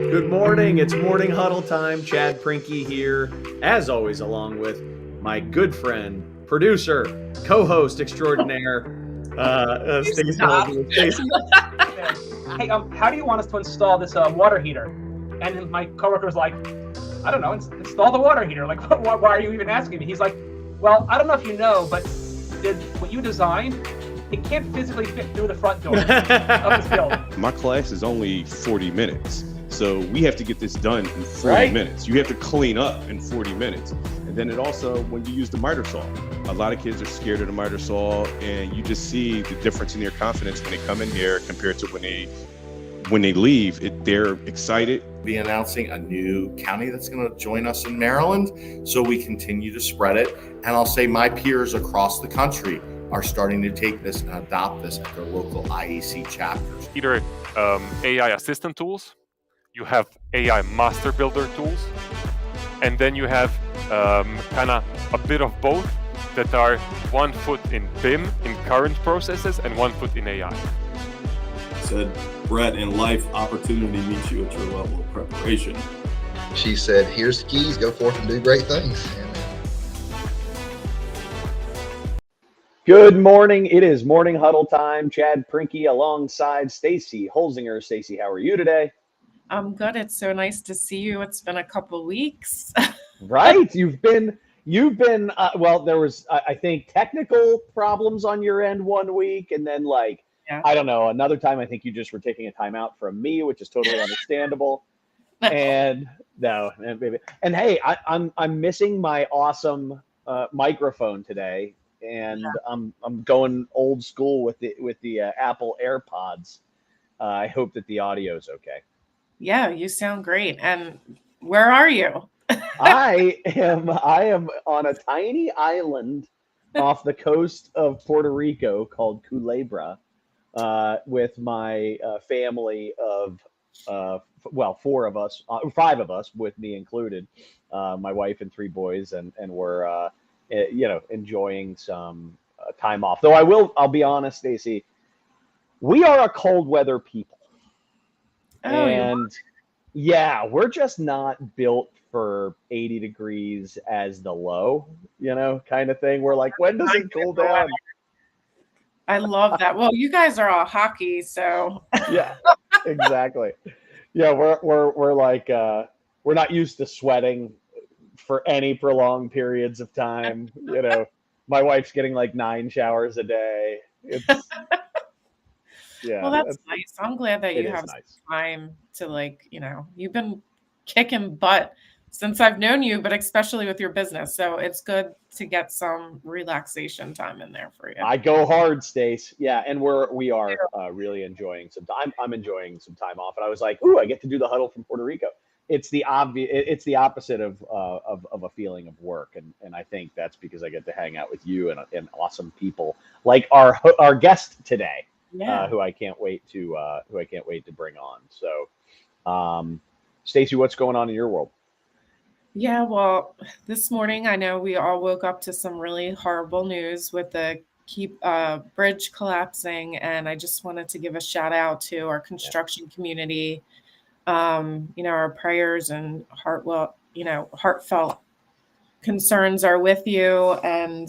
Good morning. It's morning huddle time. Chad Prinky here, as always, along with my good friend, producer, co-host extraordinaire, You Stacey stop. Holden. Stacey, Hey, how do you want us to install this water heater? And then my coworker was like, I don't know, install the water heater. Like, why are you even asking me? He's like, well, I don't know if you know, but what you designed, it can't physically fit through the front door of this building. My class is only 40 minutes. So we have to get this done in 40 minutes. You have to clean up in 40 minutes. And then it also, when you use the miter saw, a lot of kids are scared of the miter saw, and you just see the difference in their confidence when they come in here compared to when they leave. They're excited. Be announcing a new county that's going to join us in Maryland, so we continue to spread it. And I'll say my peers across the country are starting to take this and adopt this at their local IEC chapters. Either AI assistant tools, you have AI master builder tools, and then you have kind of a bit of both that are 1 foot in BIM, in current processes, and 1 foot in AI. Said, Brett, in life, opportunity meets you at your level of preparation. She said, here's the keys, go forth and do great things. good morning. It is morning huddle time. Chad Prinky alongside Stacey Holzinger. Stacey, how are you today? I'm good. It's so nice to see you. It's been a couple weeks. Right. You've been well, there was, I think, technical problems on your end 1 week. And then I don't know, another time, I think you just were taking a timeout from me, which is totally understandable. And hey, I'm missing my awesome microphone today. And I'm going old school with the Apple AirPods. I hope that the audio is okay. Yeah, you sound great. And where are you? I am on a tiny island off the coast of Puerto Rico called Culebra, with my family of five of us, with me included, my wife and 3 boys, and we're enjoying some time off. Though I'll be honest, Stacey, we are a cold weather people. Oh, and yeah, we're just not built for 80 degrees as the low, kind of thing. We're like, when does it cool down? I love that. Well, you guys are all hockey, so yeah, exactly. Yeah, we're like we're not used to sweating for any prolonged periods of time. My wife's getting like 9 showers a day. It's yeah. Well, that's nice. I'm glad that you have nice time to you've been kicking butt since I've known you, but especially with your business. So it's good to get some relaxation time in there for you. I go hard, Stace. Yeah, and we are really enjoying some time. I'm enjoying some time off, and I was like, ooh, I get to do the huddle from Puerto Rico. It's the opposite of a feeling of work, and I think that's because I get to hang out with you and awesome people like our guest today. Yeah. Who I can't wait to bring on. So, Stacey, what's going on in your world? Yeah, well, this morning I know we all woke up to some really horrible news with the bridge collapsing, and I just wanted to give a shout out to our construction community. Our prayers and heartfelt concerns are with you, and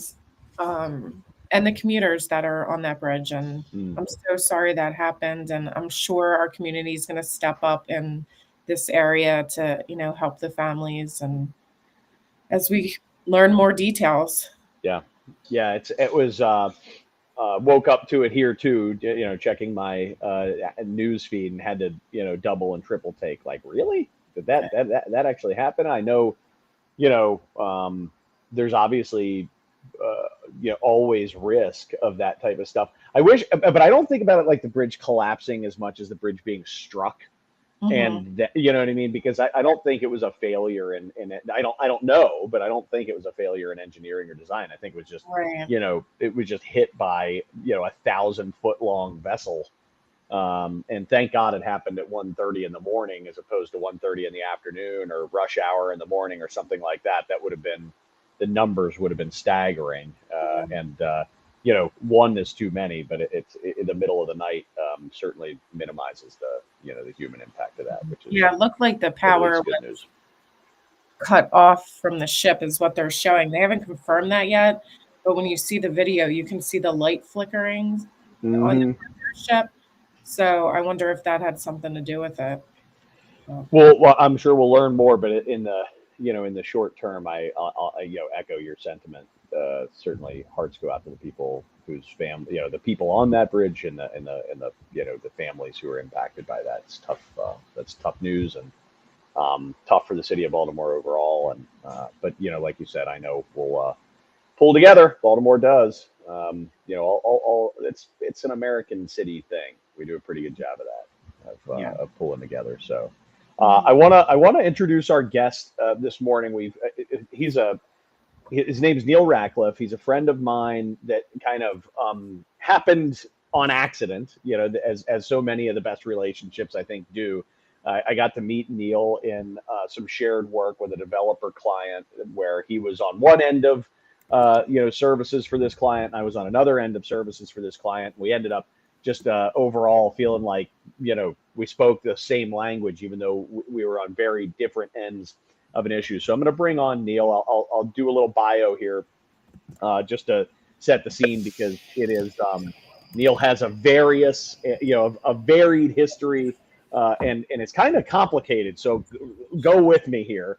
the commuters that are on that bridge. And I'm so sorry that happened. And I'm sure our community is going to step up in this area to, help the families. And as we learn more details. Yeah. It was, woke up to it here too, checking my news feed, and had to, double and triple take, like, really? Did that actually happen? I know, there's obviously, always risk of that type of stuff. I wish, but I don't think about it like the bridge collapsing as much as the bridge being struck. Mm-hmm. And that, you know what I mean? Because I don't think it was a failure in it. I don't know, but I don't think it was a failure in engineering or design. I think it was just, right. It was just hit by, 1,000-foot long vessel. And thank God it happened at 1:30 in the morning as opposed to 1:30 in the afternoon or rush hour in the morning or something like that. That would have been, the numbers would have been staggering. And one is too many, but it's in the middle of the night certainly minimizes the human impact of that, which is it looked like the power good news. Cut off from the ship is what they're showing. They haven't confirmed that yet, but when you see the video, you can see the light flickering on the ship. So I wonder if that had something to do with it. Well, I'm sure we'll learn more, but in the short term, I'll echo your sentiment. Certainly, hearts go out to the people whose family, the people on that bridge and the families who are impacted by that. It's tough. That's tough news and tough for the city of Baltimore overall. And but like you said, I know we'll pull together. Baltimore does. It's an American city thing. We do a pretty good job of that, of pulling together. So. I want to introduce our guest this morning. His name's Neil Ratcliffe. He's a friend of mine that kind of happened on accident, as so many of the best relationships I think do. I got to meet Neil in some shared work with a developer client where he was on one end of services for this client, and I was on another end of services for this client. We ended up just overall feeling like, we spoke the same language, even though we were on very different ends of an issue. So I'm going to bring on Neil. I'll do a little bio here just to set the scene, because it is Neil has a varied history and it's kind of complicated. So go with me here.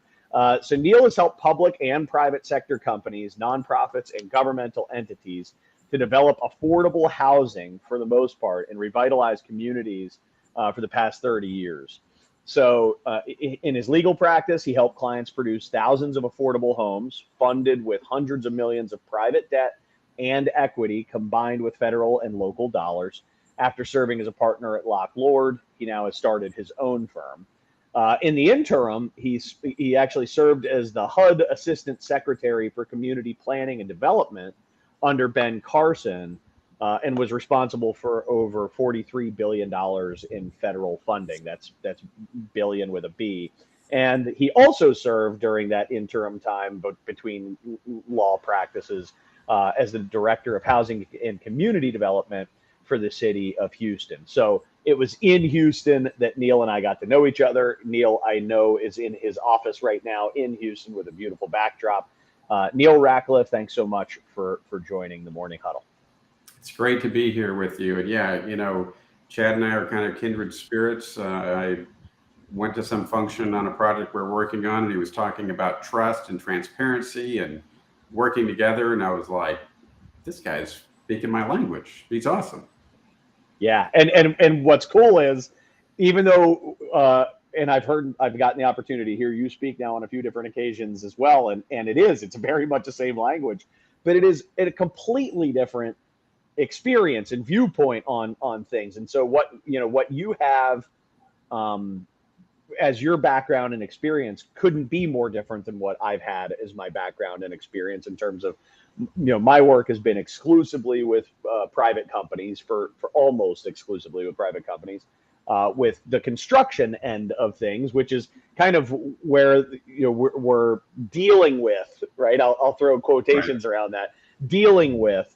So Neil has helped public and private sector companies, nonprofits, and governmental entities to develop affordable housing for the most part and revitalize communities for the past 30 years. So in his legal practice, he helped clients produce thousands of affordable homes funded with hundreds of millions of private debt and equity combined with federal and local dollars. After serving as a partner at Lock Lord, he now has started his own firm. In the interim, he actually served as the HUD Assistant Secretary for Community Planning and Development under Ben Carson, and was responsible for over $43 billion in federal funding. That's billion with a B. And he also served during that interim time, but between law practices, as the Director of Housing and Community Development for the city of Houston. So it was in Houston that Neil and I got to know each other. Neil, I know, is in his office right now in Houston with a beautiful backdrop. Neil Ratcliffe, thanks so much for joining the Morning Huddle. It's great to be here with you. And yeah, Chad and I are kind of kindred spirits. I went to some function on a project we're working on, and he was talking about trust and transparency and working together. And I was like, this guy's speaking my language. He's awesome. Yeah. And what's cool is, even though, and I've gotten the opportunity to hear you speak now on a few different occasions as well. And it's very much the same language, but it is a completely different experience and viewpoint on things. And so what you have as your background and experience couldn't be more different than what I've had as my background and experience in terms of, my work has been exclusively with private companies for almost exclusively with private companies, with the construction end of things, which is kind of where we're dealing with, right? I'll throw quotations around that, dealing with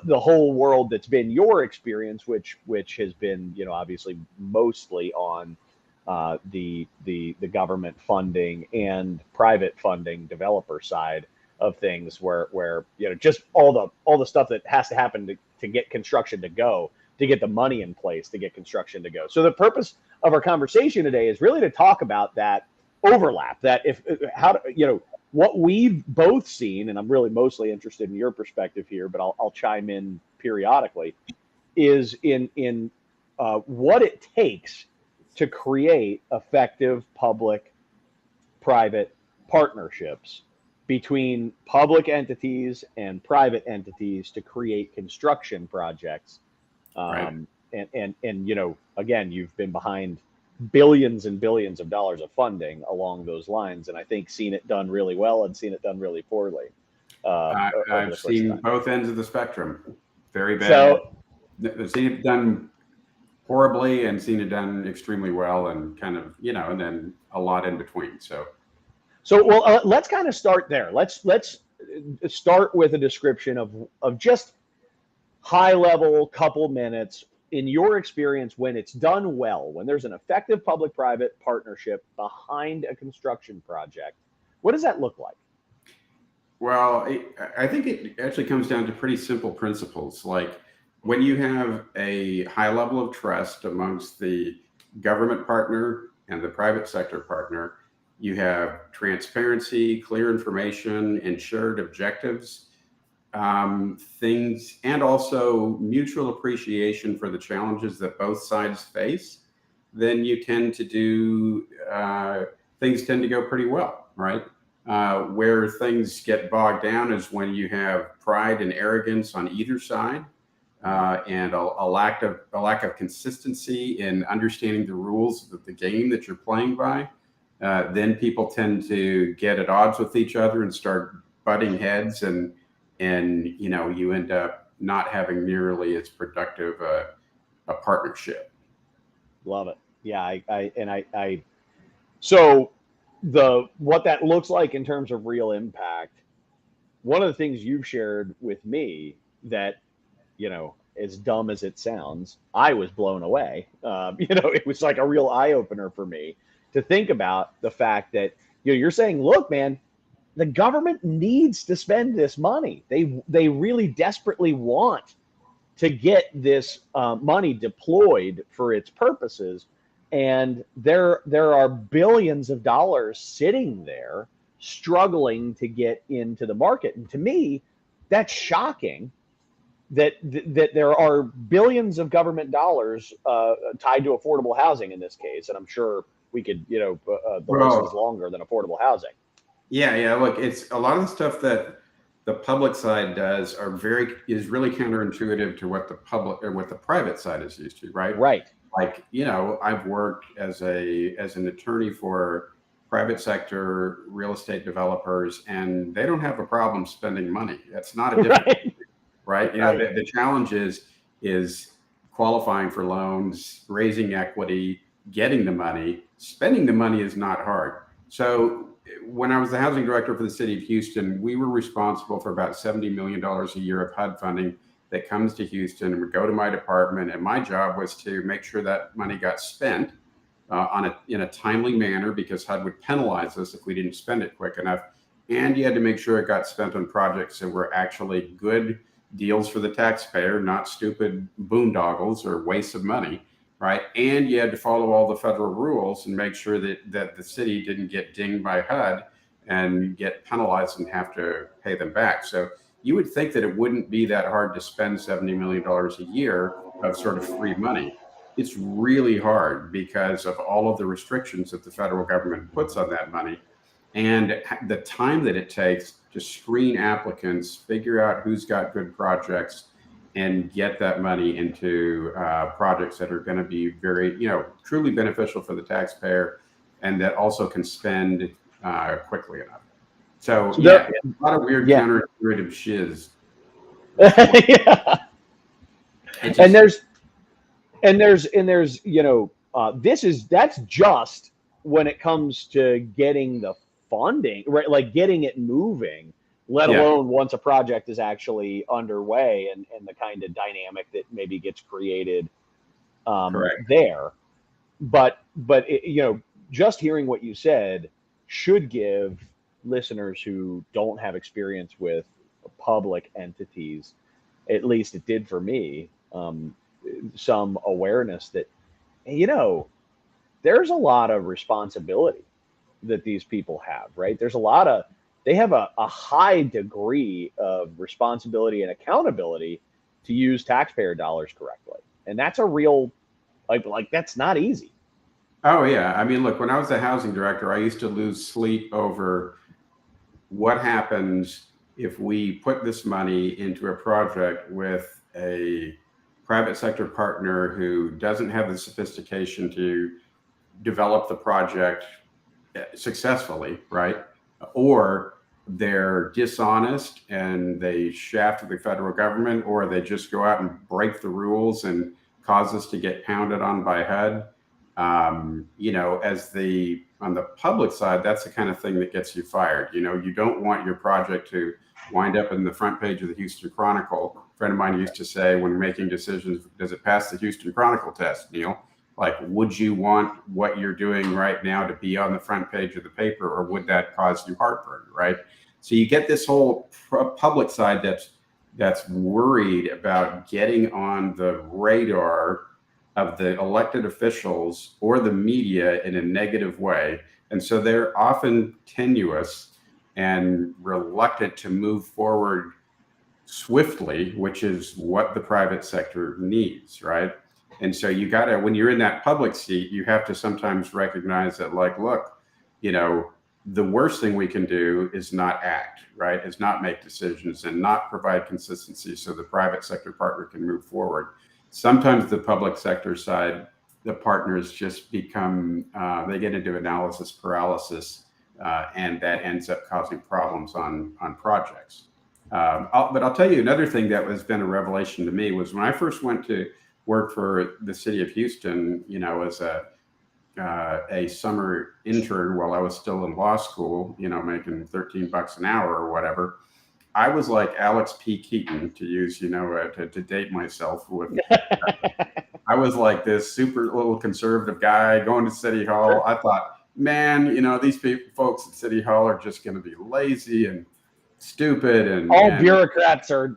the whole world that's been your experience, which has been, obviously mostly on the government funding and private funding developer side of things, where just all the stuff that has to happen to get construction to go, to get the money in place to get construction to go. So the purpose of our conversation today is really to talk about that overlap, that what we've both seen, and I'm really mostly interested in your perspective here, but I'll chime in periodically, is in what it takes to create effective public-private partnerships between public entities and private entities to create construction projects. Right. And again, you've been behind billions and billions of dollars of funding along those lines, and I think seen it done really well and seen it done really poorly. I've seen both ends of the spectrum. Very bad. So I've seen it done horribly and seen it done extremely well, and kind of, and then a lot in between. So well, let's kind of start there. Let's start with a description of just high level couple minutes, in your experience, when it's done well, when there's an effective public-private partnership behind a construction project, what does that look like? Well, I think it actually comes down to pretty simple principles. Like when you have a high level of trust amongst the government partner and the private sector partner, you have transparency, clear information, ensured objectives, things, and also mutual appreciation for the challenges that both sides face, then you tend to do, things tend to go pretty well, right? Where things get bogged down is when you have pride and arrogance on either side, and a lack of consistency in understanding the rules of the game that you're playing by. Then people tend to get at odds with each other and start butting heads, and you end up not having nearly as productive a partnership. Love it. Yeah, so what that looks like in terms of real impact, one of the things you've shared with me that, as dumb as it sounds, I was blown away. It was like a real eye opener for me to think about the fact that, you're saying, look, man, the government needs to spend this money. They really desperately want to get this money deployed for its purposes. And there are billions of dollars sitting there struggling to get into the market. And to me, that's shocking that there are billions of government dollars tied to affordable housing in this case. And I'm sure we could, the list is longer than affordable housing. Yeah. Look, it's a lot of the stuff that the public side does is really counterintuitive to what the private side is used to, right? Right. Like, I've worked as an attorney for private sector real estate developers, and they don't have a problem spending money. That's not a difficult right? The challenge is qualifying for loans, raising equity, getting the money. Spending the money is not hard. So when I was the housing director for the city of Houston, we were responsible for about $70 million a year of HUD funding that comes to Houston and would go to my department. And my job was to make sure that money got spent in a timely manner, because HUD would penalize us if we didn't spend it quick enough. And you had to make sure it got spent on projects that were actually good deals for the taxpayer, not stupid boondoggles or wastes of money, right? And you had to follow all the federal rules and make sure that the city didn't get dinged by HUD and get penalized and have to pay them back. So you would think that it wouldn't be that hard to spend $70 million a year of sort of free money. It's really hard because of all of the restrictions that the federal government puts on that money, and the time that it takes to screen applicants, figure out who's got good projects, and get that money into projects that are going to be very, truly beneficial for the taxpayer, and that also can spend quickly enough. So it's a lot of weird counterintuitive shiz. That's just when it comes to getting the funding, right? Like getting it moving, let alone once a project is actually underway and the kind of dynamic that maybe gets created there. But just hearing what you said should give listeners who don't have experience with public entities, at least it did for me, some awareness that, there's a lot of responsibility that these people have, right? They have a high degree of responsibility and accountability to use taxpayer dollars correctly. And that's a real, that's not easy. Oh yeah. I mean, look, when I was the housing director, I used to lose sleep over what happens if we put this money into a project with a private sector partner who doesn't have the sophistication to develop the project successfully, right? Or they're dishonest and they shaft the federal government, or they just go out and break the rules and cause us to get pounded on by HUD. On the public side, that's the kind of thing that gets you fired. You don't want your project to wind up in the front page of the Houston Chronicle friend of mine used to say when making decisions, does it pass the Houston Chronicle test, Neil? Like, would you want what you're doing right now to be on the front page of the paper, or would that cause you heartburn, right? So you get this whole public side that's worried about getting on the radar of the elected officials or the media in a negative way. And so they're often tenuous and reluctant to move forward swiftly, which is what the private sector needs, right? And so you got to, when you're in that public seat, you have to sometimes recognize that, like, look, you know, the worst thing we can do is not act, right? Is not make decisions and not provide consistency so the private sector partner can move forward. Sometimes the public sector side, the partners just become, they get into analysis paralysis, and that ends up causing problems on projects. But I'll tell you another thing that has been a revelation to me was when I first went to work for the city of Houston, you know, as a summer intern while I was still in law school, you know, making $13 an hour or whatever. I was like Alex P. Keaton, to use, you know, to date myself with. I was like this super little conservative guy going to City Hall. I thought, man, you know, these folks at City Hall are just going to be lazy and stupid, and all bureaucrats are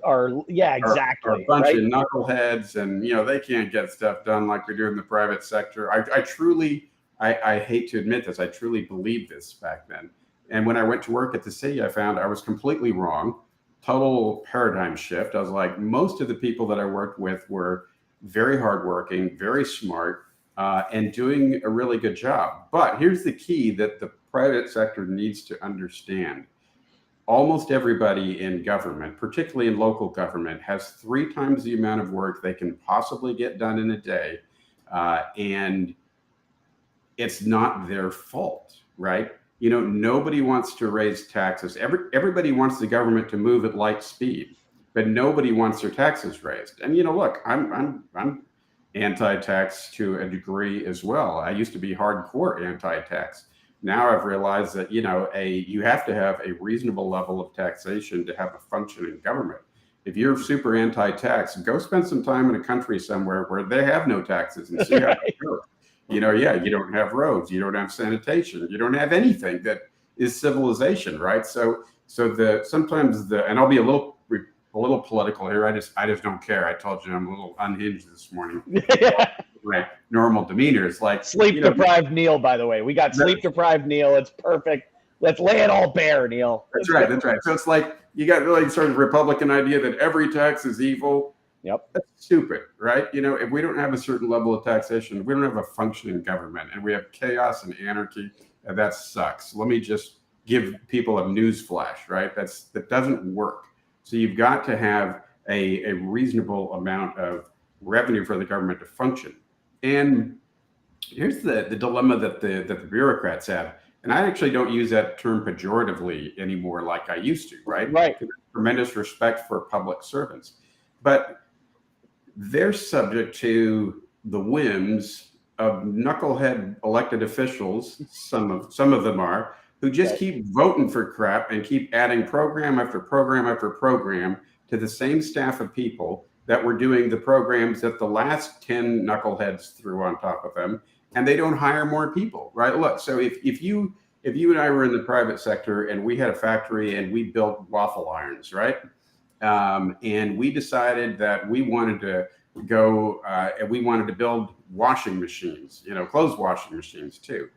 yeah, exactly, are a bunch of knuckleheads, and you know, they can't get stuff done like we do in the private sector. I truly, I hate to admit this, I truly believed this back then. And when I went to work at the city, I found I was completely wrong. Total paradigm shift. I was like, most of the people that I worked with were very hardworking, very smart, and doing a really good job. But here's the key that the private sector needs to understand. Almost everybody in government, particularly in local government, has 3 times the amount of work they can possibly get done in a day. And it's not their fault, right? You know, nobody wants to raise taxes. Everybody wants the government to move at light speed, but nobody wants their taxes raised. And, you know, look, I'm anti-tax to a degree as well. I used to be hardcore anti-tax. Now I've realized that, you know, you have to have a reasonable level of taxation to have a functioning government. If you're super anti-tax, go spend some time in a country somewhere where they have no taxes and see how it goes. You know, yeah, you don't have roads, you don't have sanitation, you don't have anything that is civilization, right? So sometimes and I'll be a little political here. I just don't care. I told you I'm a little unhinged this morning. My normal demeanor is like sleep deprived Neil. By the way, we got sleep deprived Neil. It's perfect. Let's lay it all bare, Neil. That's right. So it's like you got really sort of Republican idea that every tax is evil. Yep. That's stupid, right? You know, if we don't have a certain level of taxation, if we don't have a functioning government, and we have chaos and anarchy, that sucks. Let me just give people a news flash, right? That doesn't work. So you've got to have a reasonable amount of revenue for the government to function. And here's the dilemma that the bureaucrats have. And I actually don't use that term pejoratively anymore like I used to, right? Right. Tremendous respect for public servants. But they're subject to the whims of knucklehead elected officials, some of them are, who just keep voting for crap and keep adding program after program after program to the same staff of people that were doing the programs that the last 10 knuckleheads threw on top of them, and they don't hire more people, right? Look, so if you and I were in the private sector and we had a factory and we built waffle irons, right? And we decided that we wanted to go and we wanted to build washing machines, you know, clothes washing machines too.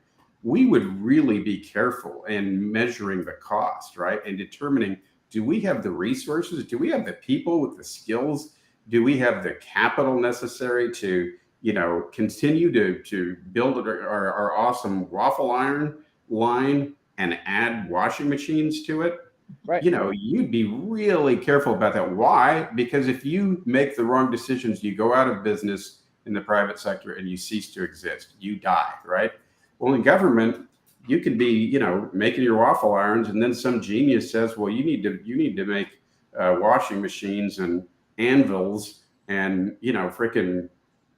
We would really be careful in measuring the cost, right? And determining, do we have the resources? Do we have the people with the skills? Do we have the capital necessary to, you know, continue to build our awesome waffle iron line and add washing machines to it? Right. You know, you'd be really careful about that. Why? Because if you make the wrong decisions, you go out of business in the private sector and you cease to exist. You die, right? Well, in government, you could be, you know, making your waffle irons, and then some genius says, well, you need to make washing machines and anvils and, you know, freaking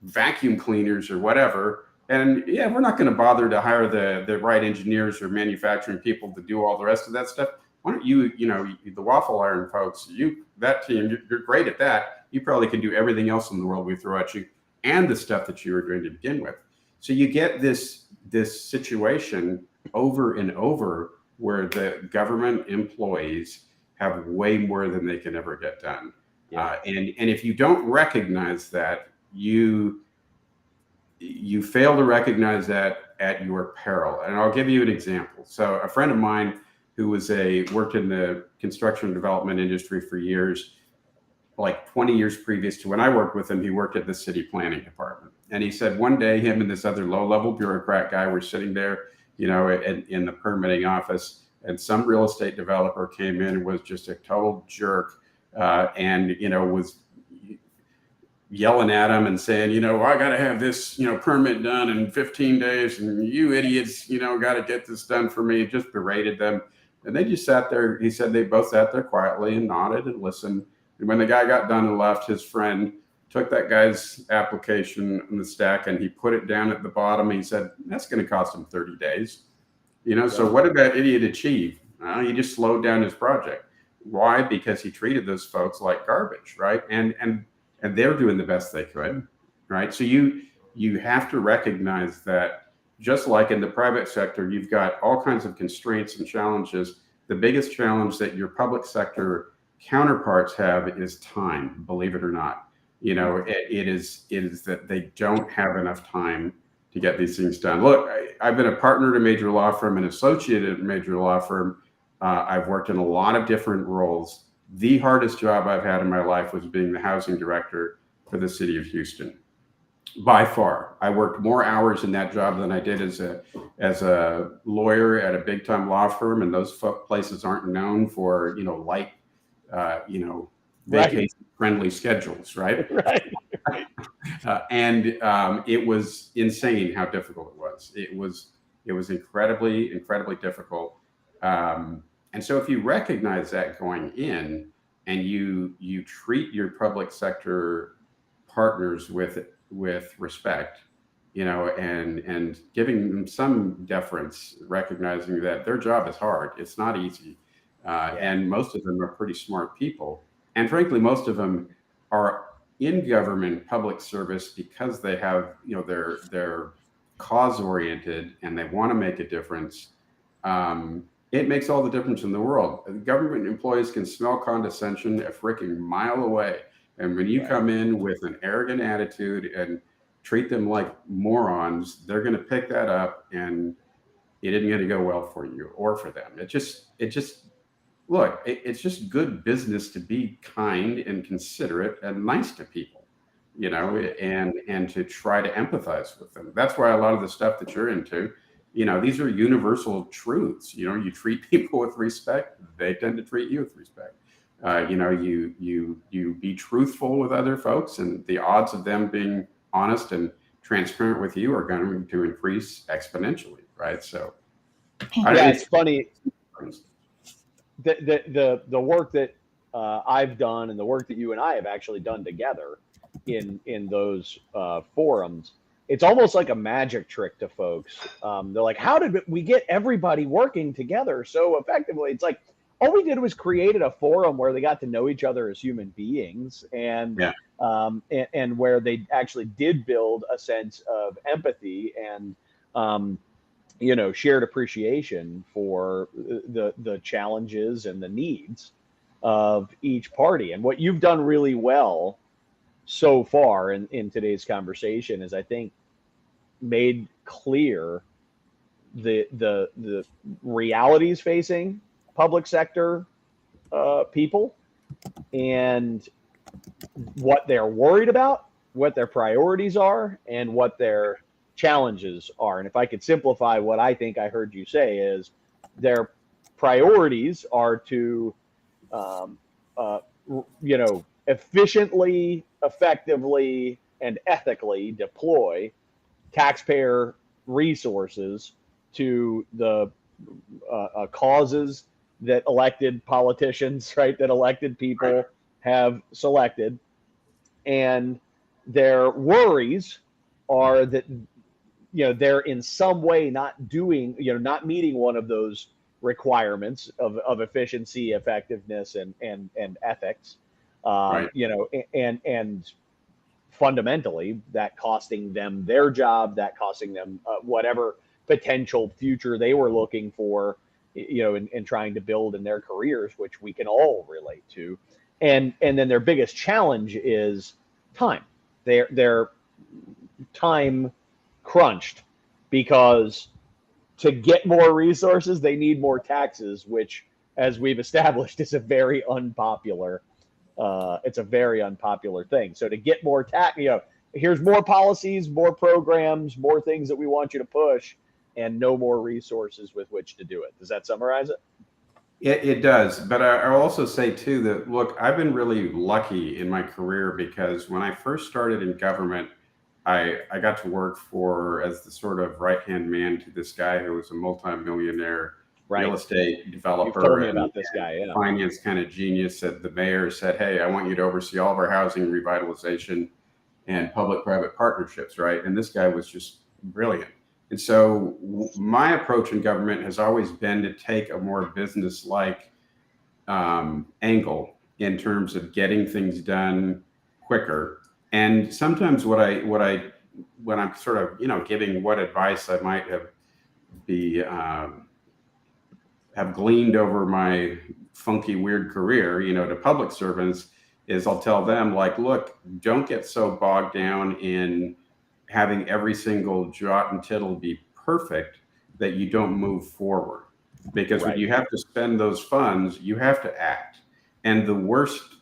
vacuum cleaners or whatever. And yeah, we're not going to bother to hire the right engineers or manufacturing people to do all the rest of that stuff. Why don't you, you know, the waffle iron folks, that team, you're great at that. you probably can do everything else in the world we throw at you and the stuff that you were doing to begin with. So you get this situation over and over where the government employees have way more than they can ever get done. Yeah. And if you don't recognize that, you fail to recognize that at your peril. And I'll give you an example. So a friend of mine who worked in the construction and development industry for years, like 20 years previous to when I worked with him, he worked at the city planning department. And he said one day him and this other low-level bureaucrat guy were sitting there, in the permitting office, and some real estate developer came in and was just a total jerk, and was yelling at him and saying, I got to have this, permit done in 15 days, and you idiots, got to get this done for me. Just berated them. And they just sat there. He said they both sat there quietly and nodded and listened. And when the guy got done and left, his friend took that guy's application in the stack and he put it down at the bottom. He said, that's going to cost him 30 days. So what did that idiot achieve? He just slowed down his project. Why? Because he treated those folks like garbage, right? And they're doing the best they could, right? So you have to recognize that just like in the private sector, you've got all kinds of constraints and challenges. The biggest challenge that your public sector counterparts have is time, believe it or not. It is that they don't have enough time to get these things done. Look, I've been a partner at a major law firm, an associate at a major law firm. I've worked in a lot of different roles. The hardest job I've had in my life was being the housing director for the city of Houston. By far, I worked more hours in that job than I did as a lawyer at a big time law firm, and those places aren't known for light, vacation friendly schedules, right? Right. And it was insane how difficult it was. It was incredibly difficult. And so if you recognize that going in, and you treat your public sector partners with respect, and giving them some deference, recognizing that their job is hard. It's not easy. And most of them are pretty smart people. And frankly, most of them are in government public service because they have, they're cause oriented and they want to make a difference. It makes all the difference in the world. Government employees can smell condescension a freaking mile away. And when you come in with an arrogant attitude and treat them like morons, they're going to pick that up, and it isn't going to go well for you or for them. It's just good business to be kind and considerate and nice to people, and to try to empathize with them. That's why a lot of the stuff that you're into, these are universal truths. You treat people with respect, they tend to treat you with respect. You be truthful with other folks, and the odds of them being honest and transparent with you are going to increase exponentially, right? So, it's funny. The work that I've done and the work that you and I have actually done together in those forums, it's almost like a magic trick to folks. They're like, how did we get everybody working together so effectively? It's like, all we did was created a forum where they got to know each other as human beings, and where they actually did build a sense of empathy and shared appreciation for the challenges and the needs of each party. And what you've done really well so far in today's conversation is, I think, made clear the realities facing public sector people and what they're worried about, what their priorities are, and what their challenges are. And if I could simplify what I think I heard you say is their priorities are to, efficiently, effectively, and ethically deploy taxpayer resources to the causes that elected politicians, right, that elected people have selected. And their worries are that, they're in some way not doing, not meeting one of those requirements of efficiency, effectiveness, and ethics. Right. You know, and fundamentally that costing them their job, that costing them whatever potential future they were looking for, you know, in trying to build in their careers, which we can all relate to. And then their biggest challenge is time. They're time crunched because to get more resources, they need more taxes, which, as we've established, is a very unpopular. It's a very unpopular thing. So to get more tax, you know, here's more policies, more programs, more things that we want you to push, and no more resources with which to do it. Does that summarize it? It does. But I'll also say, too, that, look, I've been really lucky in my career because when I first started in government, I got to work as the sort of right-hand man to this guy who was a multimillionaire real estate developer. You've told me about this guy, yeah. Finance kind of genius. The mayor said, hey, I want you to oversee all of our housing revitalization and public-private partnerships, right? And this guy was just brilliant. And so my approach in government has always been to take a more business-like angle in terms of getting things done quicker. And sometimes when I'm sort of, you know, giving what advice I might have gleaned over my funky, weird career, you know, to public servants, is I'll tell them, like, look, don't get so bogged down in having every single jot and tittle be perfect that you don't move forward. Because when you have to spend those funds, you have to act. And the worst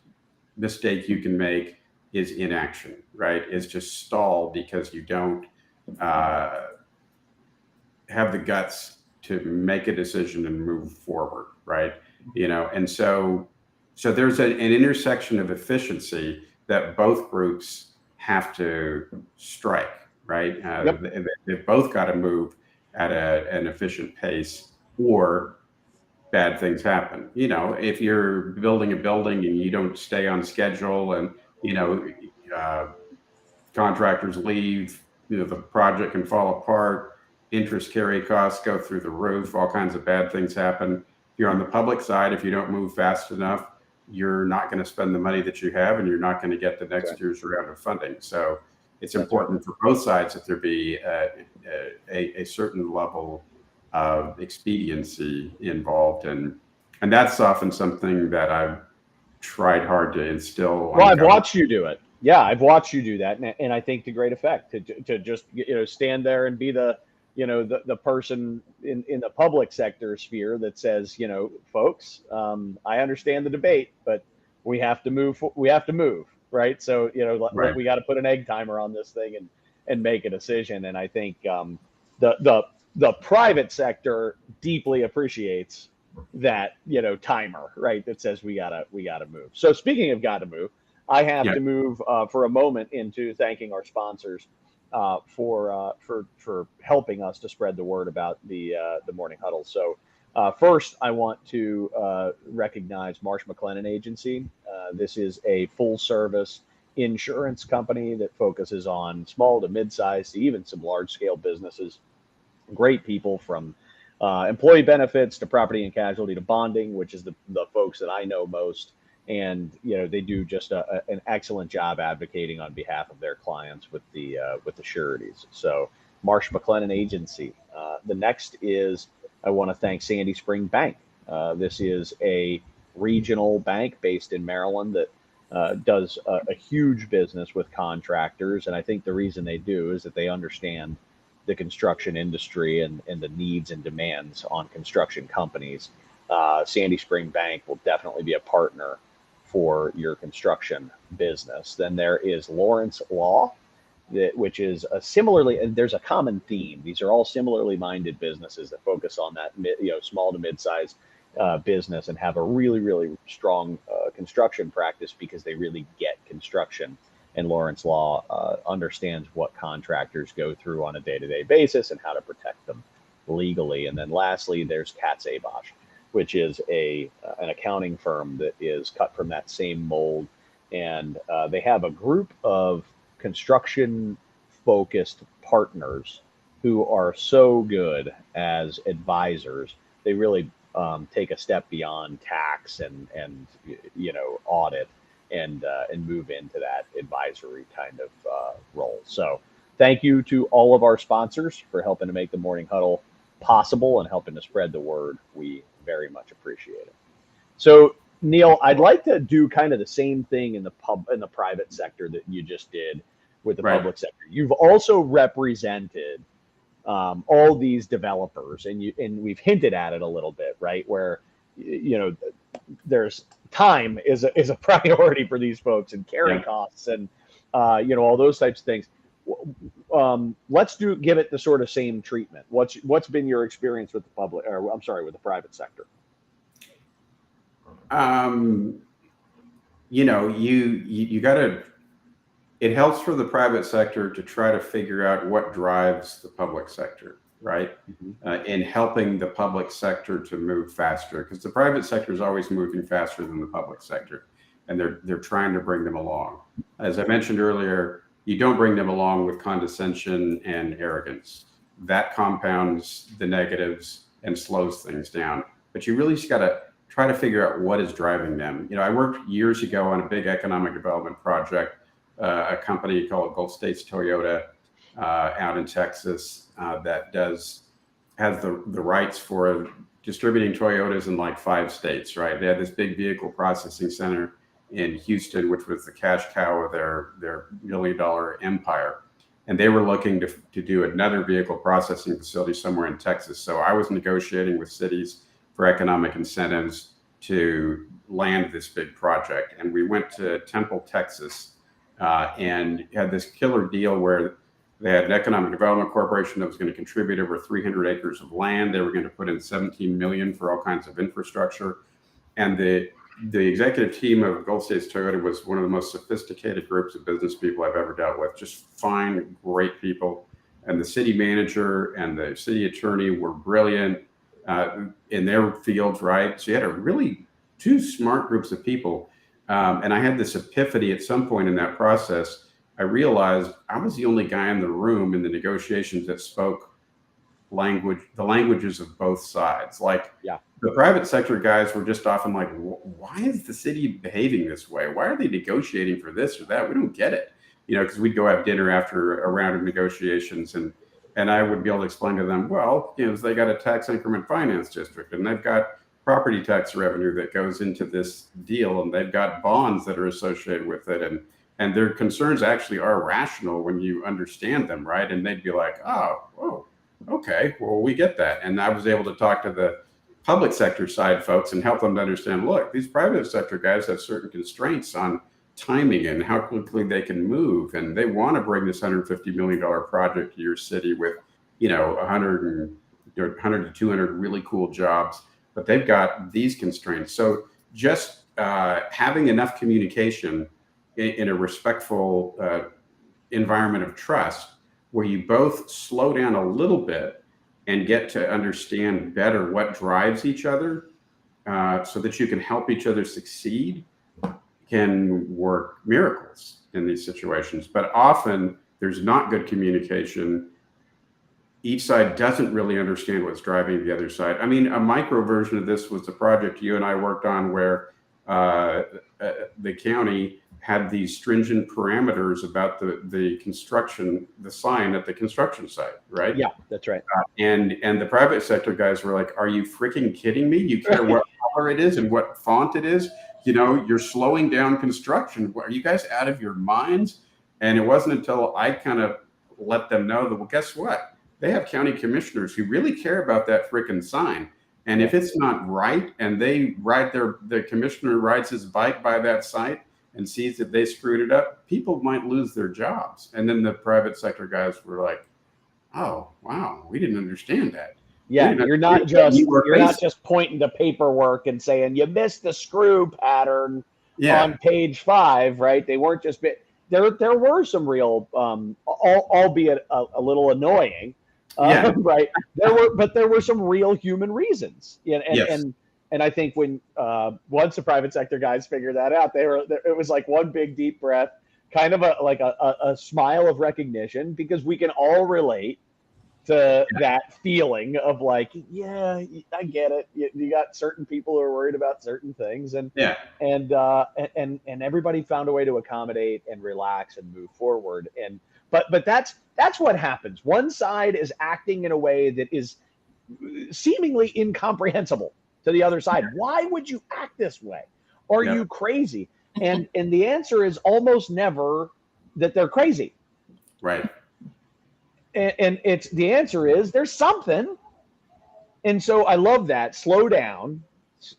mistake you can make is inaction, right? Is just stall because you don't have the guts to make a decision and move forward, right? You know, and so there's an intersection of efficiency that both groups have to strike, right? They've both got to move at an efficient pace, or bad things happen. You know, if you're building a building and you don't stay on schedule, and you know, contractors leave, you know, the project can fall apart. Interest carry costs go through the roof. All kinds of bad things happen. If you're on the public side, if you don't move fast enough, you're not going to spend the money that you have, and you're not going to get the next year's round of funding. So it's important for both sides that there be a certain level of expediency involved, and that's often something that I've tried hard to instill. Well, I've watched you do it. Yeah, I've watched you do that, and I think to great effect, to just, you know, stand there and be the, you know, the person in the public sector sphere that says, you know, folks, I understand the debate, but we have to move. We have to move, right? So, you know, we got to put an egg timer on this thing and make a decision. And I think the private sector deeply appreciates that, you know, timer, right? That says we gotta move. So speaking of gotta move, I have to move for a moment into thanking our sponsors for helping us to spread the word about the Morning Huddle. So first, I want to recognize Marsh McLennan Agency. This is a full-service insurance company that focuses on small to mid-sized to even some large-scale businesses. Great people, from employee benefits to property and casualty to bonding, which is the folks that I know most. And, you know, they do just an excellent job advocating on behalf of their clients with the sureties. So Marsh McLennan Agency. The next is, I want to thank Sandy Spring Bank. This is a regional bank based in Maryland that does a huge business with contractors. And I think the reason they do is that they understand the construction industry and the needs and demands on construction companies. Sandy Spring Bank will definitely be a partner for your construction business. Then there is Lawrence Law, which is similarly, and there's a common theme. These are all similarly minded businesses that focus on that, you know, small to mid-sized business, and have a really, really strong construction practice because they really get construction. And Lawrence Law understands what contractors go through on a day-to-day basis and how to protect them legally. And then lastly, there's Katz Abosch, which is an accounting firm that is cut from that same mold. And they have a group of construction-focused partners who are so good as advisors. They really take a step beyond tax and you know, audit, and move into that advisory kind of role. So thank you to all of our sponsors for helping to make the Morning Huddle possible and helping to spread the word. We very much appreciate it. So Neil, I'd like to do kind of the same thing in the private sector that you just did with the public sector. You've also represented all these developers, and we've hinted at it a little bit, right? Where there's time is a priority for these folks, and carry costs, and all those types of things. Let's give it the sort of same treatment. What's been your experience with with the private sector? You got to. It helps for the private sector to try to figure out what drives the public sector, right? In helping the public sector to move faster, because the private sector is always moving faster than the public sector, and they're trying to bring them along. As I mentioned earlier, you don't bring them along with condescension and arrogance. That compounds the negatives and slows things down. But you really just got to try to figure out what is driving them. I worked years ago on a big economic development project, a company called Gulf States Toyota out in Texas that has the rights for distributing Toyotas in like 5 states, right? They had this big vehicle processing center in Houston, which was the cash cow of their $1 million empire. And they were looking to do another vehicle processing facility somewhere in Texas. So I was negotiating with cities for economic incentives to land this big project. And we went to Temple, Texas, and had this killer deal where they had an economic development corporation that was going to contribute over 300 acres of land. They were going to put in $17 million for all kinds of infrastructure. And the executive team of Gulf States Toyota was one of the most sophisticated groups of business people I've ever dealt with. Just fine, great people. And the city manager and the city attorney were brilliant in their fields, right? So you had a really 2 smart groups of people. And I had this epiphany at some point in that process. I realized I was the only guy in the room in the negotiations that spoke the languages of both sides. The private sector guys were just often like, why is the city behaving this way? Why are they negotiating for this or that? We don't get it. Because we'd go have dinner after a round of negotiations, and I would be able to explain to them, they got a tax increment finance district, and they've got property tax revenue that goes into this deal, and they've got bonds that are associated with it, and their concerns actually are rational when you understand them, right? And they'd be like, okay, well, we get that. And I was able to talk to the public sector side folks and help them to understand, look, these private sector guys have certain constraints on timing and how quickly they can move, and they want to bring this $150 million project to your city with 100 to 200 really cool jobs, but they've got these constraints. So just having enough communication in a respectful environment of trust, where you both slow down a little bit and get to understand better what drives each other, so that you can help each other succeed, can work miracles in these situations. But often there's not good communication. Each side doesn't really understand what's driving the other side. I mean, a micro version of this was the project you and I worked on where the county had these stringent parameters about the construction, the sign at the construction site, right? Yeah, that's right. And the private sector guys were like, are you freaking kidding me? You care what color it is and what font it is? You're slowing down construction. Are you guys out of your minds? And it wasn't until I kind of let them know that, well, guess what? They have county commissioners who really care about that freaking sign. And if it's not right, and the commissioner rides his bike by that site and sees that they screwed it up, people might lose their jobs. And then the private sector guys were like, oh, wow, we didn't understand that. Yeah, you're not just pointing to paperwork and saying you missed the screw pattern on page 5, right? They weren't just there were some real, albeit a little annoying, right? There were some real human reasons, and I think when once the private sector guys figured that out, it was like one big deep breath, kind of a smile of recognition, because we can all relate to that feeling of like, yeah, I get it. You got certain people who are worried about certain things, and everybody found a way to accommodate and relax and move forward. And but that's what happens. One side is acting in a way that is seemingly incomprehensible to the other side. Why would you act this way? Are you crazy? And the answer is almost never that they're crazy. Right. And it's the answer is there's something. And so I love that. Slow down.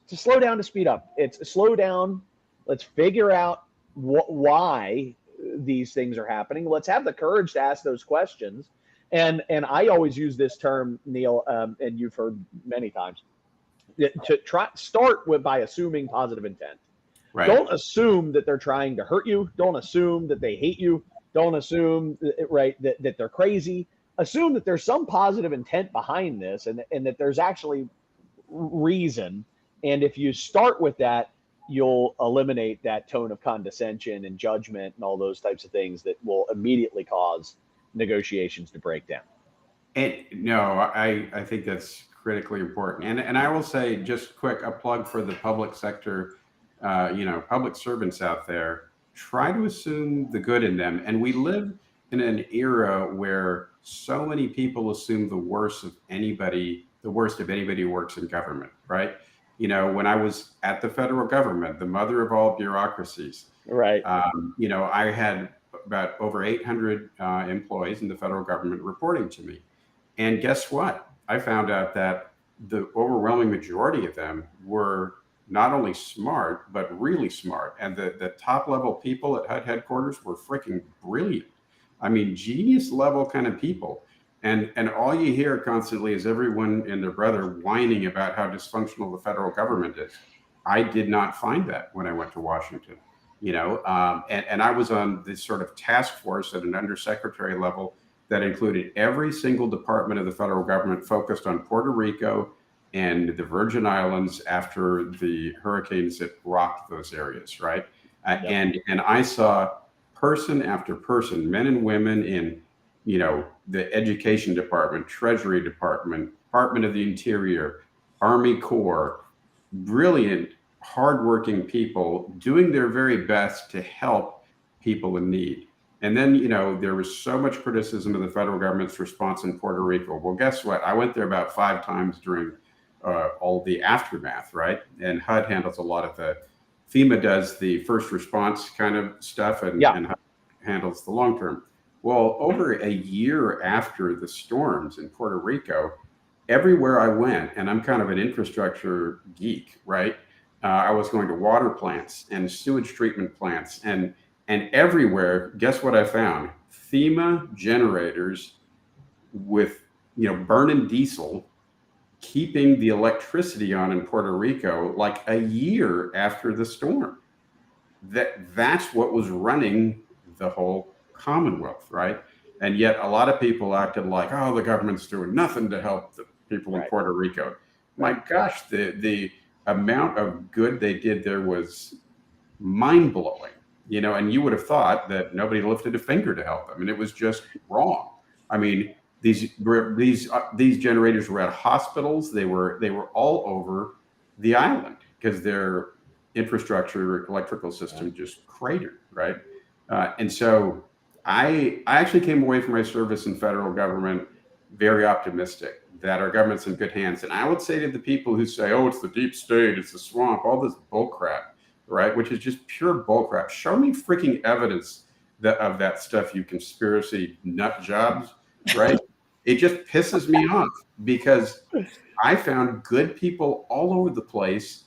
To slow down to speed up. It's slow down. Let's figure out why these things are happening. Let's have the courage to ask those questions. And I always use this term, Neil, and you've heard many times, to start by assuming positive intent. Right. Don't assume that they're trying to hurt you. Don't assume that they hate you. Don't assume that they're crazy. Assume that there's some positive intent behind this, and that there's actually reason. And if you start with that, you'll eliminate that tone of condescension and judgment and all those types of things that will immediately cause negotiations to break down. And no, I think that's critically important. And I will say, just quick, a plug for the public sector, public servants out there. Try to assume the good in them. And we live in an era where so many people assume the worst of anybody who works in government, right? When I was at the federal government, the mother of all bureaucracies, right? I had about over 800 employees in the federal government reporting to me. And guess what? I found out that the overwhelming majority of them were not only smart, but really smart. And the top level people at HUD headquarters were freaking brilliant. I mean, genius level kind of people. And all you hear constantly is everyone and their brother whining about how dysfunctional the federal government is. I did not find that when I went to Washington, and I was on this sort of task force at an undersecretary level that included every single department of the federal government focused on Puerto Rico and the Virgin Islands after the hurricanes that rocked those areas, right? And I saw person after person, men and women in, the Education Department, Treasury Department, Department of the Interior, Army Corps, brilliant, hardworking people doing their very best to help people in need. And then, there was so much criticism of the federal government's response in Puerto Rico. Well, guess what? I went there about 5 times during all the aftermath, right? And HUD handles a lot of FEMA does the first response kind of stuff, and HUD handles the long term. Well, over a year after the storms in Puerto Rico, everywhere I went, and I'm kind of an infrastructure geek, right? I was going to water plants and sewage treatment plants, and everywhere, guess what I found? FEMA generators with, burning diesel, keeping the electricity on in Puerto Rico like a year after the storm. That's what was running the whole Commonwealth, right? And yet a lot of people acted like, oh, the government's doing nothing to help the people in Puerto Rico. My gosh, the amount of good they did there was mind-blowing, and you would have thought that nobody lifted a finger to help them, and it was just wrong. I mean, these generators were at hospitals. They were all over the island because their infrastructure, electrical system just cratered, right? And so I actually came away from my service in federal government very optimistic that our government's in good hands. And I would say to the people who say, oh, it's the deep state, it's the swamp, all this bull crap, right? Which is just pure bull crap. Show me freaking evidence of that stuff, you conspiracy nut jobs, right? It just pisses me off because I found good people all over the place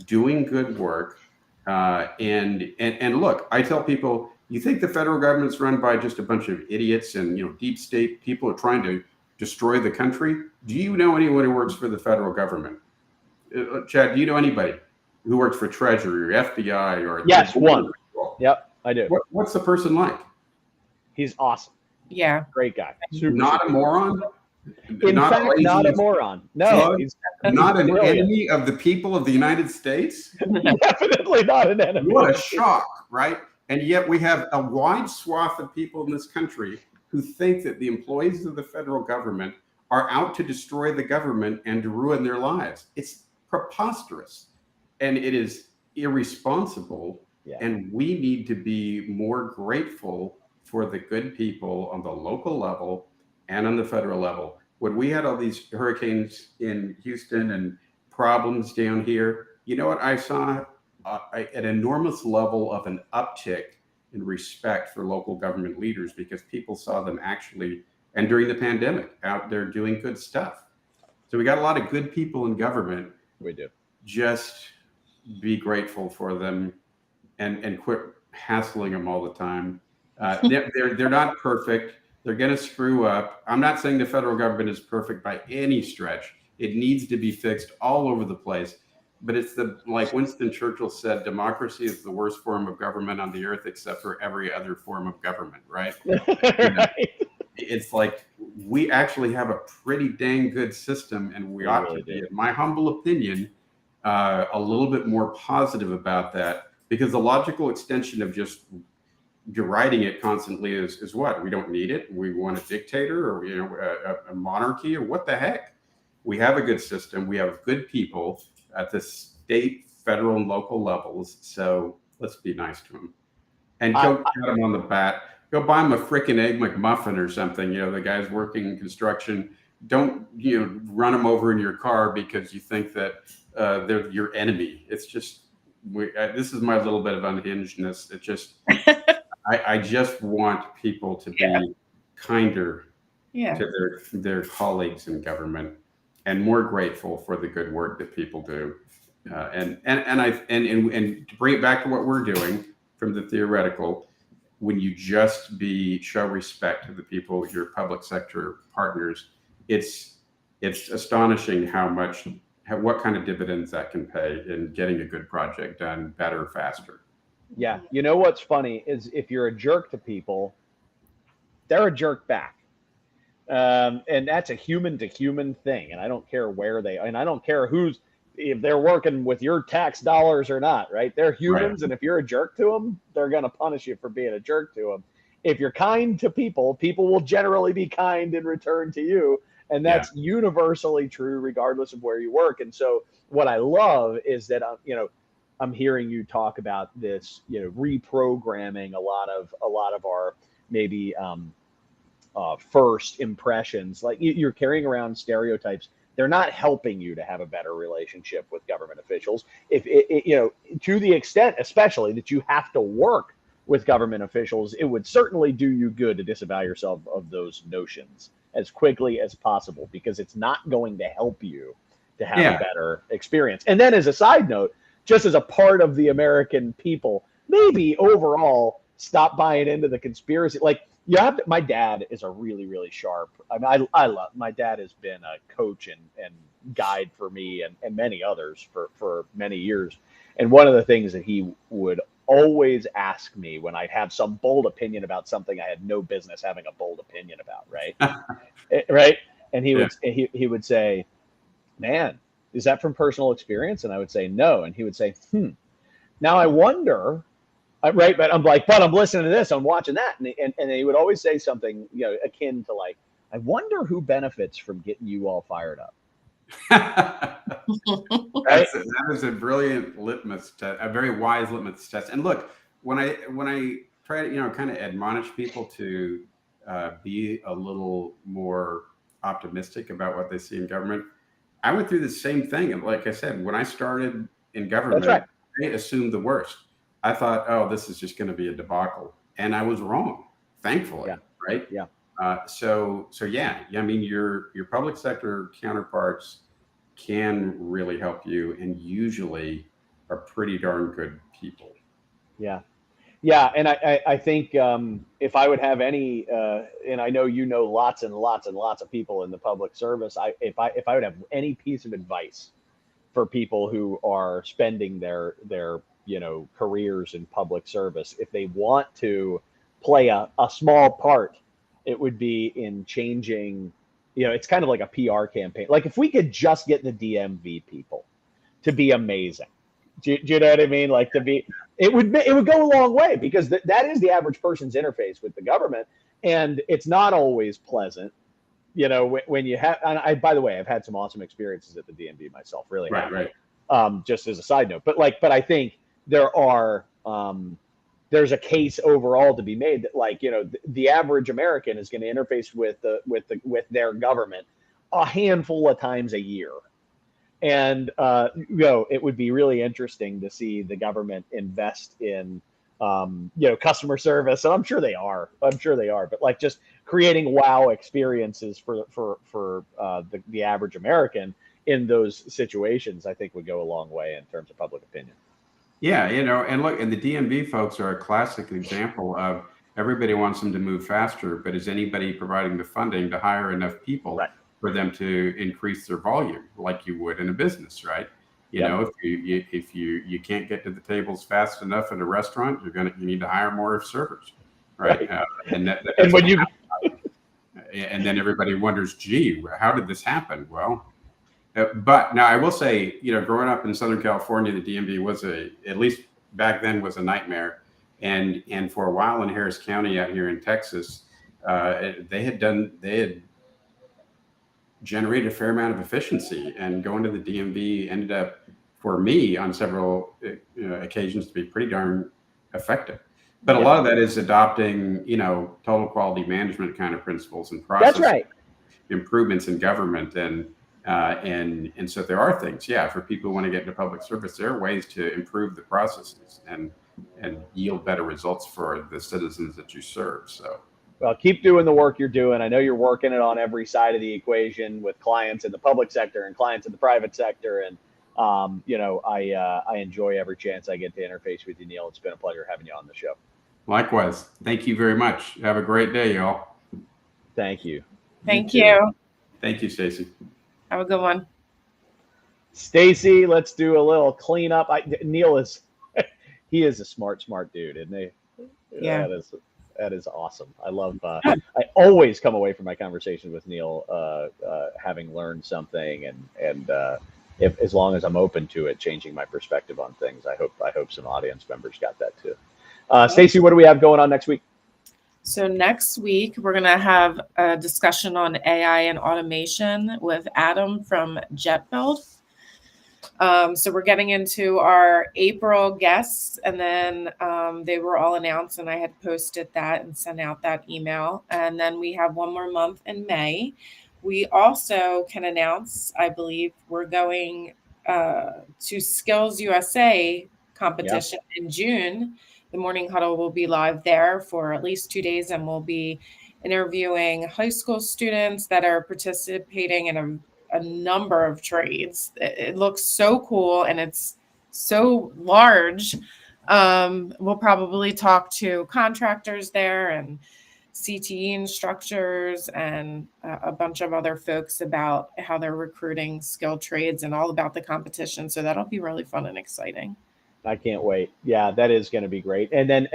doing good work. And look, I tell people, you think the federal government's run by just a bunch of idiots and deep state people are trying to destroy the country? Do you know anyone who works for the federal government? Chad, do you know anybody who works for Treasury or FBI or? Yes, one. Yep, I do. What's the person like? He's awesome. Yeah, great guy. Not a moron. Not a moron. No, he's not an enemy of the people of the United States. Definitely not an enemy. What a shock, right? And yet we have a wide swath of people in this country who think that the employees of the federal government are out to destroy the government and to ruin their lives. It's preposterous, and it is irresponsible. Yeah. And we need to be more grateful for the good people on the local level and on the federal level. When we had all these hurricanes in Houston and problems down here, you know what I saw? An enormous level of an uptick in respect for local government leaders, because people saw them actually, and during the pandemic, out there doing good stuff. So we got a lot of good people in government. We do. Just be grateful for them and quit hassling them all the time. They're not perfect. They're going to screw up. I'm not saying the federal government is perfect by any stretch. It needs to be fixed all over the place. But it's like Winston Churchill said, democracy is the worst form of government on the earth, except for every other form of government, right? It's like we actually have a pretty dang good system, and we ought to be, in my humble opinion, a little bit more positive about that, because the logical extension of just deriding it constantly is what? We don't need it. We want a dictator, or a monarchy, or what the heck? We have a good system. We have good people at the state, federal, and local levels. So let's be nice to them. And go pat them on the back. Go buy them a frickin' Egg McMuffin or something. The guys working in construction. Don't run them over in your car because you think that they're your enemy. It's just this is my little bit of unhingedness. It just I just want people to be kinder to their colleagues in government, and more grateful for the good work that people do, and to bring it back to what we're doing from the theoretical. When you just show respect to the people, your public sector partners, it's astonishing what kind of dividends that can pay in getting a good project done better, faster. Yeah, what's funny is if you're a jerk to people, they're a jerk back. And that's a human to human thing. And I don't care I don't care if they're working with your tax dollars or not, right? They're humans. Right. And if you're a jerk to them, they're going to punish you for being a jerk to them. If you're kind to people will generally be kind in return to you. And that's universally true, regardless of where you work. And so what I love is that, I'm hearing you talk about this, reprogramming a lot of our maybe, first impressions. Like you're carrying around stereotypes. They're not helping you to have a better relationship with government officials. If to the extent, especially that you have to work with government officials, it would certainly do you good to disavow yourself of those notions as quickly as possible, because it's not going to help you to have a better experience. And then as a side note, just as a part of the American people, maybe overall stop buying into the conspiracy. Like, my dad is a really, really sharp. I mean, I love, my dad has been a coach and guide for me and many others for many years. And one of the things that he would always ask me when I'd have some bold opinion about something I had no business having a bold opinion about, right? Right. And he would say, "Man, is that from personal experience?" And I would say, "No." And he would say, "Now I wonder." Right, but I'm like, but I'm listening to this, I'm watching that, and he would always say something, akin to like, "I wonder who benefits from getting you all fired up." That is a brilliant litmus test, a very wise litmus test. And look, when I try to kind of admonish people to be a little more optimistic about what they see in government, I went through the same thing. And like I said, when I started in government, I assumed the worst. I thought, oh, this is just going to be a debacle, and I was wrong, thankfully. Right? Yeah. So yeah. I mean, your public sector counterparts can really help you, and usually are pretty darn good people. Yeah. And I think if I would have any, and I know lots and lots and lots of people in the public service, if I would have any piece of advice for people who are spending their careers in public service, if they want to play a small part, it would be in changing, it's kind of like a PR campaign. Like if we could just get the DMV people to be amazing. Do you know what I mean? Like it would go a long way, because that is the average person's interface with the government. and it's not always pleasant. You know, when you have, and by the way, I've had some awesome experiences at the DMV myself, really. Right. Just as a side note, but I think there's a case overall to be made that, like, you know, the average American is going to interface with their government a handful of times a year. And, you know, it would be really interesting to see the government invest in, you know, customer service. And I'm sure they are, but like just creating wow experiences for the average American in those situations, I think would go a long way in terms of public opinion. Yeah, you know, and look, and the DMV folks are a classic example of everybody wants them to move faster, but is anybody providing the funding to hire enough people for them to increase their volume like you would in a business, right? You know, if you can't get to the tables fast enough in a restaurant, you need to hire more servers, right? And when you and then everybody wonders, gee, how did this happen? Well, but now I will say, you know, growing up in Southern California, the DMV was at least back then was a nightmare. And for a while in Harris County out here in Texas, they had generated a fair amount of efficiency, and going to the DMV ended up, for me, on several occasions, to be pretty darn effective. But a lot of that is adopting, you know, total quality management kind of principles and process improvements in government. And so there are things, for people who want to get into public service, there are ways to improve the processes and yield better results for the citizens that you serve. So, well, keep doing the work you're doing. I know you're working it on every side of the equation with clients in the public sector and clients in the private sector. And, you know, I enjoy every chance I get to interface with you, Neil. It's been a pleasure having you on the show. Likewise. Thank you very much. Have a great day, y'all. Thank you. Thank you. Thank you, Stacy. Have a good one. Stacy, let's do a little cleanup. Neil is, he is a smart dude, isn't he? Yeah. That is awesome. I love, I always come away from my conversation with Neil having learned something, and if, as long as I'm open to it, changing my perspective on things. I hope some audience members got that too. Stacy, what do we have going on next week? So next week, we're going to have a discussion on AI and automation with Adam from JetBuild. So we're getting into our April guests, and then they were all announced, and I had posted that and sent out that email. And then we have one more month in May. We also can announce, I believe, we're going to Skills USA competition in June. The Morning Huddle will be live there for at least 2 days, and we'll be interviewing high school students that are participating in a number of trades. It looks so cool, and it's so large. We'll probably talk to contractors there and CTE instructors and a bunch of other folks about how they're recruiting skilled trades and all about the competition. So that'll be really fun and exciting. I can't wait. Yeah, that is going to be great. And then,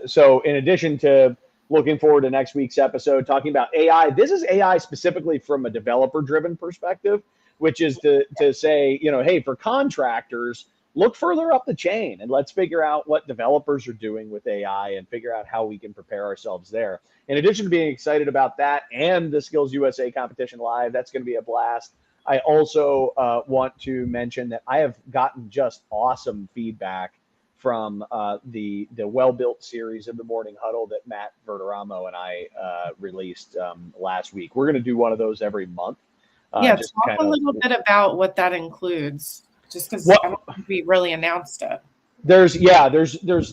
so in addition to looking forward to next week's episode, talking about AI, this is AI specifically from a developer-driven perspective, which is to say, you know, hey, for contractors, look further up the chain and let's figure out what developers are doing with AI and figure out how we can prepare ourselves there. In addition to being excited about that and the Skills USA competition live, that's going to be a blast. I also want to mention that I have gotten just awesome feedback from the well-built series of the Morning Huddle that Matt Verderamo and I released last week. We're going to do one of those every month. Just talk a little bit about what that includes, just because I don't think we really announced it. There's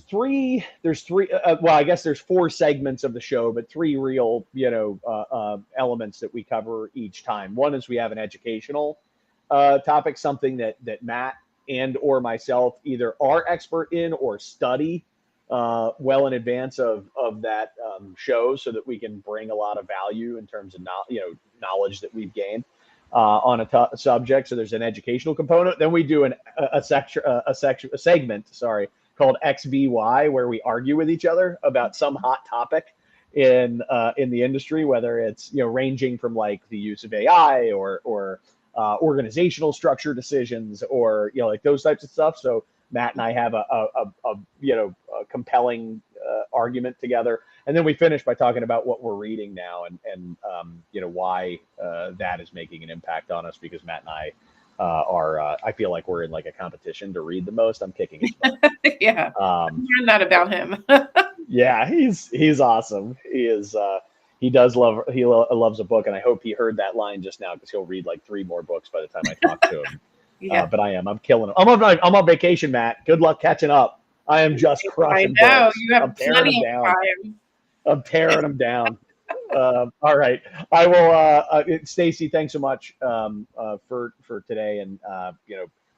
three. Well, I guess there's 4 segments of the show, but 3 real, elements that we cover each time. One is we have an educational topic, something that Matt and or myself either are expert in or study well in advance of that show, so that we can bring a lot of value in terms of knowledge that we've gained on a subject. So there's an educational component. Then we do a segment called XBY, where we argue with each other about some hot topic in the industry, whether it's ranging from like the use of AI or organizational structure decisions or like those types of stuff. So Matt and I have a compelling argument together. and then we finish by talking about what we're reading now and why that is making an impact on us, because Matt and I I feel like we're in like a competition to read the most. I'm kicking his butt. Yeah, learned that about him. Yeah, he's awesome. He loves a book, and I hope he heard that line just now, because he'll read like 3 more books by the time I talk to him. Yeah. But I'm killing him. I'm on vacation, Matt. Good luck catching up. I am just crushing I know books. you have I'm tearing plenty them of down. time. I'm tearing them down. All right, I will. Stacy, thanks so much for today, and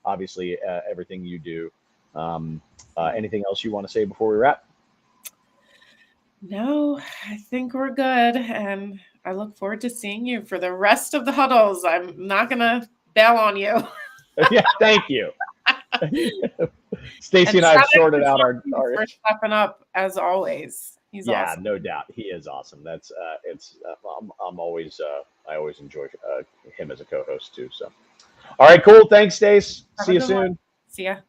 obviously everything you do. Anything else you want to say before we wrap? No, I think we're good, and I look forward to seeing you for the rest of the huddles. I'm not gonna bail on you. Yeah, thank you. Stacy and I have sorted out our for stepping up as always. He's awesome. No doubt, he is awesome. That's I'm always I always enjoy him as a co-host too. So, all right, cool. Thanks, Stace. See you soon. See ya.